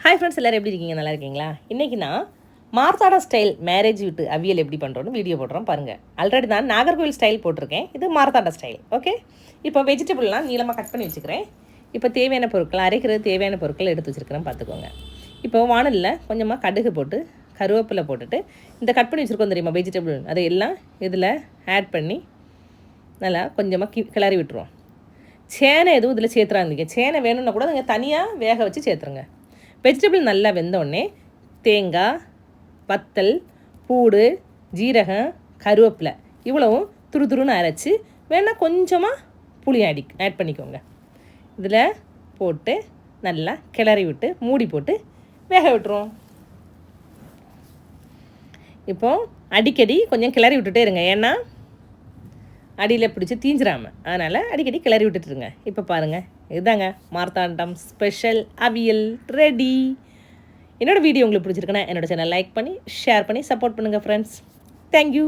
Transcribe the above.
Hi friends, எல்லோரும் எப்படி இருக்கீங்க? நல்லா இருக்கீங்களா? இன்றைக்கி நான் மார்த்தாடா ஸ்டைல் மேரேஜ் வீட்டு அவியல் எப்படி பண்ணுறோன்னு வீடியோ போடுறோம் பாருங்கள். ஆல்ரெடி நான் நாகர்கோவில் ஸ்டைல் போட்டிருக்கேன், இது மார்த்தாடா ஸ்டைல். ஓகே, இப்போ வெஜிடபிள்லாம் நீளமாக கட் பண்ணி வச்சுக்கிறேன். இப்போ தேவையான பொருட்கள் அரைக்கிறது தேவையான பொருட்கள் எடுத்து வச்சுருக்கிறேன், பார்த்துக்கோங்க. இப்போ வானலில் கொஞ்சமாக கடுகு போட்டு கருவேப்பிலை போட்டுட்டு இந்த கட் பண்ணி வச்சுருக்கோம் தெரியுமா வெஜிடபிள், அதை எல்லாம் இதில் ஆட் பண்ணி நல்லா கொஞ்சமாக கிளறி விட்டுருவோம். சேனை எதுவும் இதில் சேர்த்துறாங்க, சேனை வேணும்னா கூட நீங்கள் தனியாக வேக வச்சு சேர்த்துருங்க. வெஜிடபிள் நல்லா வெந்தோடனே தேங்காய், வத்தல், பூடு, ஜீரகம், கருவேப்பிலை இவ்வளவும் துருதுருன்னு அரைச்சி வேணால் கொஞ்சமாக புளி ஆட் பண்ணிக்கோங்க. இதில் போட்டு நல்லா கிளறி விட்டு மூடி போட்டு வேக விட்டுருவோம். இப்போது அடிக்கடி கொஞ்சம் கிளறி விட்டுட்டே இருங்க, ஏன்னா அடியில் பிடிச்சி தீஞ்சிராமல், அதனால் அடிக்கடி கிளறி விட்டுட்டுருங்க. இப்போ பாருங்கள், இதுதாங்க மார்த்தாண்டம் ஸ்பெஷல் அவியல் ரெடி. என்னோடய வீடியோ உங்களுக்கு பிடிச்சிருக்குன்னா என்னோடய சேனல் லைக் பண்ணி ஷேர் பண்ணி சப்போர்ட் பண்ணுங்கள் ஃப்ரெண்ட்ஸ். தேங்க்யூ.